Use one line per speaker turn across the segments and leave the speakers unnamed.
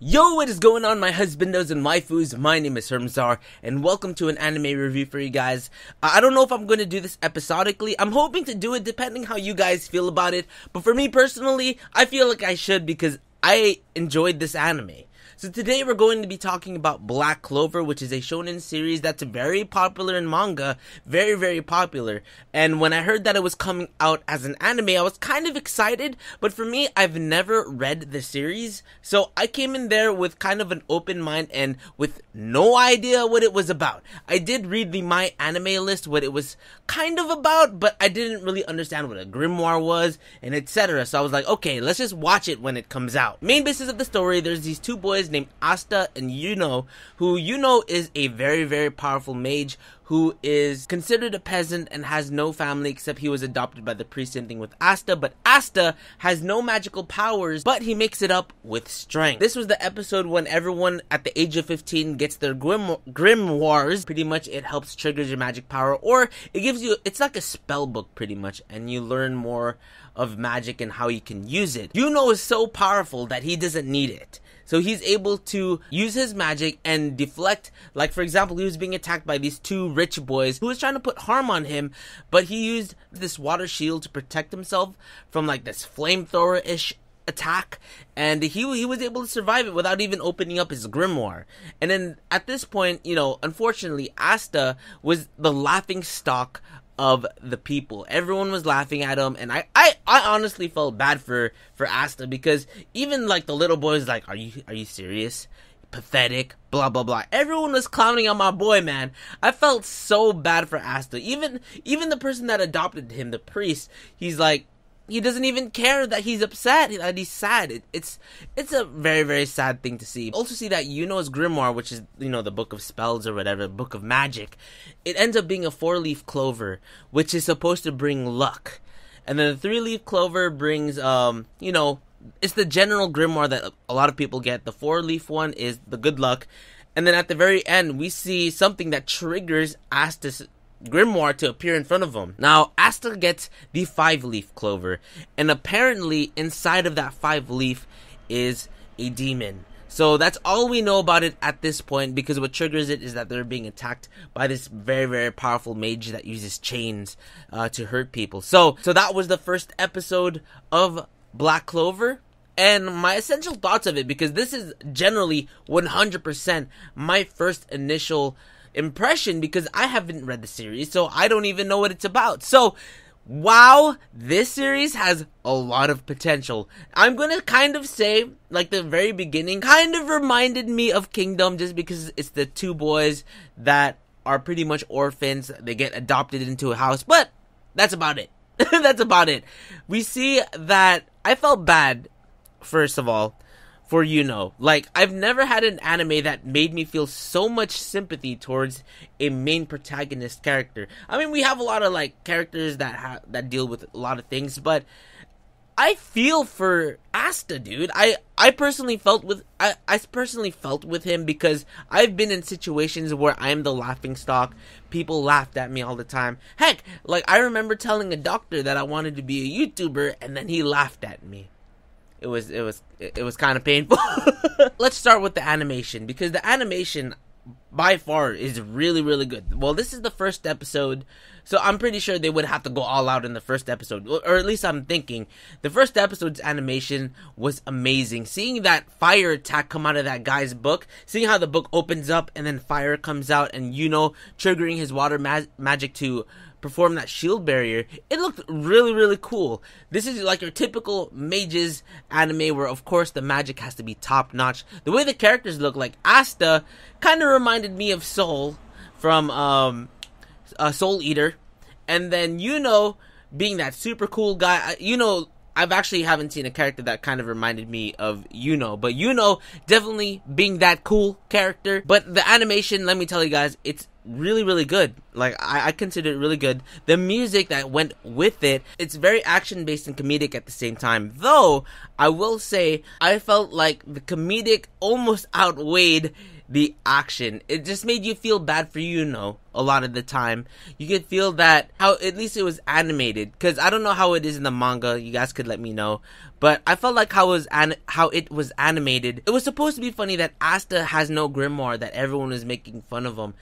Yo, what is going on, my husbandos and waifus? My name is HERMSAUR, and welcome to an anime review for you guys. I don't know if I'm going to do this episodically. I'm hoping to do it depending how you guys feel about it, but for me personally, I feel like I should because I enjoyed this anime. So today we're going to be talking about Black Clover, which is a shonen series that's very popular in manga, very popular. And when I heard that it was coming out as an anime, I was kind of excited, but for me, I've never read the series, so I came in there with kind of an open mind and with no idea what it was about. I did read the My Anime list, what it was kind of about, but I didn't really understand what a grimoire was, and etc. So I was like, okay, let's just watch it when it comes out. Main basis of the story, there's these two boys named Asta and Yuno, who Yuno is a very powerful mage who is considered a peasant and has no family except he was adopted by the priest, same thing with Asta, but Asta has no magical powers, but he makes it up with strength. This was the episode when everyone at the age of 15 gets their grimoires. Pretty much it helps trigger your magic power, or it gives you, it's like a spell book pretty much, and you learn more of magic and how you can use it. Yuno is so powerful that he doesn't need it. So he's able to use his magic and deflect, like for example, he was being attacked by these two rich boys who was trying to put harm on him, but he used this water shield to protect himself from like this flamethrower-ish attack, and he was able to survive it without even opening up his grimoire. And then at this point, you know, unfortunately, Asta was the laughing stock of the people. Everyone was laughing at him, and I honestly felt bad for Asta, because even like the little boys like, are you serious? Pathetic, blah blah blah. Everyone was clowning on my boy, man. I felt so bad for Asta. Even the person that adopted him, the priest, he's like, he doesn't even care that he's upset, that he's sad. It's a very sad thing to see. Also see that Yuno's grimoire, which is, you know, the book of spells or whatever, book of magic, it ends up being a 4-leaf clover, which is supposed to bring luck. And then the 3-leaf clover brings, you know, it's the general grimoire that a lot of people get. The 4-leaf one is the good luck. And then at the very end, we see something that triggers Asta's grimoire to appear in front of him. Now, Asta gets the 5-leaf clover, and apparently inside of that 5-leaf is a demon. So that's all we know about it at this point, because what triggers it is that they're being attacked by this very powerful mage that uses chains to hurt people. So that was the first episode of Black Clover, and my essential thoughts of it, because this is generally 100% my first initial impression, because I haven't read the series, so I don't even know what it's about. So wow, this series has a lot of potential. I'm gonna kind of say, like, the very beginning kind of reminded me of Kingdom, just because it's the two boys that are pretty much orphans. They get adopted into a house, but that's about it. That's about it. We see that I felt bad, first of all, for Yuno. Like, I've never had an anime that made me feel so much sympathy towards a main protagonist character. I mean, we have a lot of like characters that deal with a lot of things, but I feel for Asta, dude. I personally felt with him, because I've been in situations where I'm the laughing stock. People laughed at me all the time. Heck, like, I remember telling a doctor that I wanted to be a YouTuber, and then he laughed at me. It was kind of painful. Let's start with the animation, because the animation by far is really good. Well, this is the first episode, so I'm pretty sure they would have to go all out in the first episode, or at least I'm thinking. The first episode's animation was amazing. Seeing that fire attack come out of that guy's book, seeing how the book opens up and then fire comes out, and Yuno triggering his water magic to perform that shield barrier, it looked really cool. This is like your typical mages anime, where of course the magic has to be top notch. The way the characters look, like Asta kind of reminded me of Soul from Soul Eater, and then Yuno being that super cool guy. I've actually haven't seen a character that kind of reminded me of Yuno, but Yuno definitely being that cool character. But the animation, let me tell you guys, it's really, really good. Like, I consider it really good. The music that went with it, it's very action-based and comedic at the same time. Though, I will say, I felt like the comedic almost outweighed the action. It just made you feel bad for Yuno a lot of the time. You could feel that, how at least it was animated. Because I don't know how it is in the manga. You guys could let me know. But I felt like how it was animated. It was supposed to be funny that Asta has no grimoire, that everyone was making fun of him.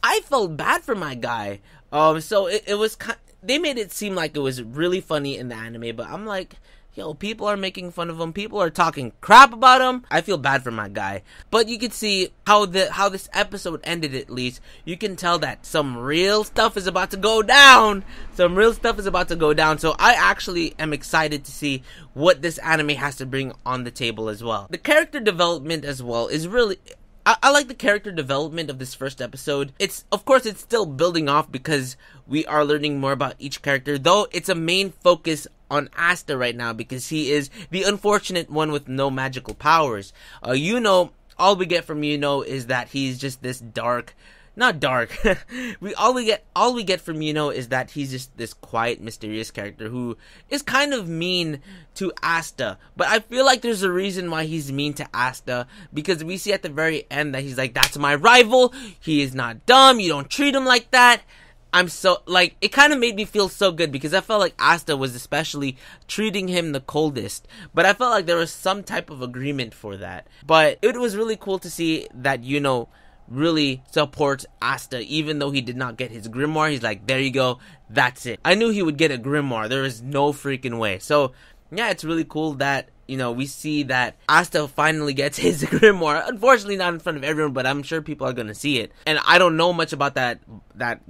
I felt bad for my guy. So it was they made it seem like it was really funny in the anime, but I'm like, yo, people are making fun of him. People are talking crap about him. I feel bad for my guy. But you can see how this episode ended, at least. You can tell that some real stuff is about to go down. Some real stuff is about to go down. So I actually am excited to see what this anime has to bring on the table as well. The character development as well is really... I like the character development of this first episode. Of course, it's still building off because we are learning more about each character, though it's a main focus on Asta right now because he is the unfortunate one with no magical powers. All we get from is that he's just this not dark. all we get from Yuno is that he's just this quiet, mysterious character who is kind of mean to Asta. But I feel like there's a reason why he's mean to Asta, because we see at the very end that he's like, that's my rival. He is not dumb. You don't treat him like that. I'm so, like, it kind of made me feel so good because I felt like Asta was especially treating him the coldest. But I felt like there was some type of agreement for that. But it was really cool to see that really supports Asta, even though he did not get his grimoire. He's like, there you go, that's it. I knew he would get a grimoire. There is no freaking way. So yeah, it's really cool that we see that Asta finally gets his grimoire. Unfortunately not in front of everyone, but I'm sure people are gonna see it. And I don't know much about that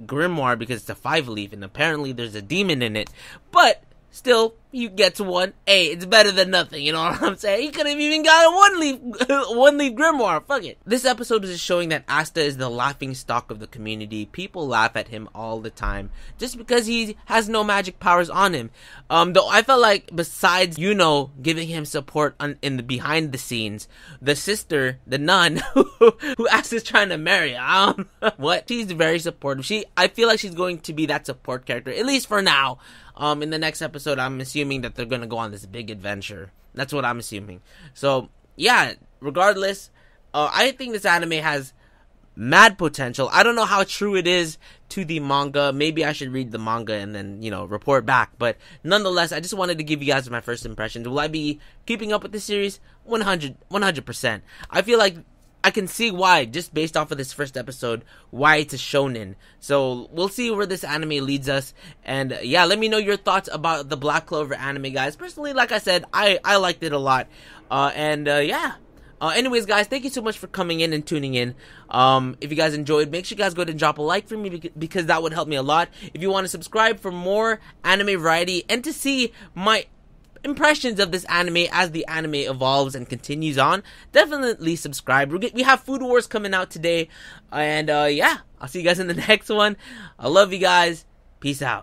grimoire because it's a 5-leaf and apparently there's a demon in it, but still, you get to one. Hey, it's better than nothing, you know what I'm saying? He could have even got a one-leaf grimoire. Fuck it. This episode is just showing that Asta is the laughing stock of the community. People laugh at him all the time just because he has no magic powers on him. Though I felt like besides giving him support in the behind the scenes, the sister, the nun, who Asta is trying to marry, what? She's very supportive. I feel like she's going to be that support character, at least for now. In the next episode, I'm assuming that they're gonna go on this big adventure. That's what I'm assuming. So, yeah, regardless, I think this anime has mad potential. I don't know how true it is to the manga. Maybe I should read the manga and then, report back. But nonetheless, I just wanted to give you guys my first impressions. Will I be keeping up with the series? 100%. I feel like I can see why, just based off of this first episode, why it's a shonen. So, we'll see where this anime leads us. And, yeah, let me know your thoughts about the Black Clover anime, guys. Personally, like I said, I liked it a lot. Yeah. Anyways, guys, thank you so much for coming in and tuning in. If you guys enjoyed, make sure you guys go ahead and drop a like for me because that would help me a lot. If you want to subscribe for more anime variety and to see my impressions of this anime as the anime evolves and continues on, definitely subscribe. We have Food Wars coming out today, and yeah, I'll see you guys in the next one. I love you guys. Peace out.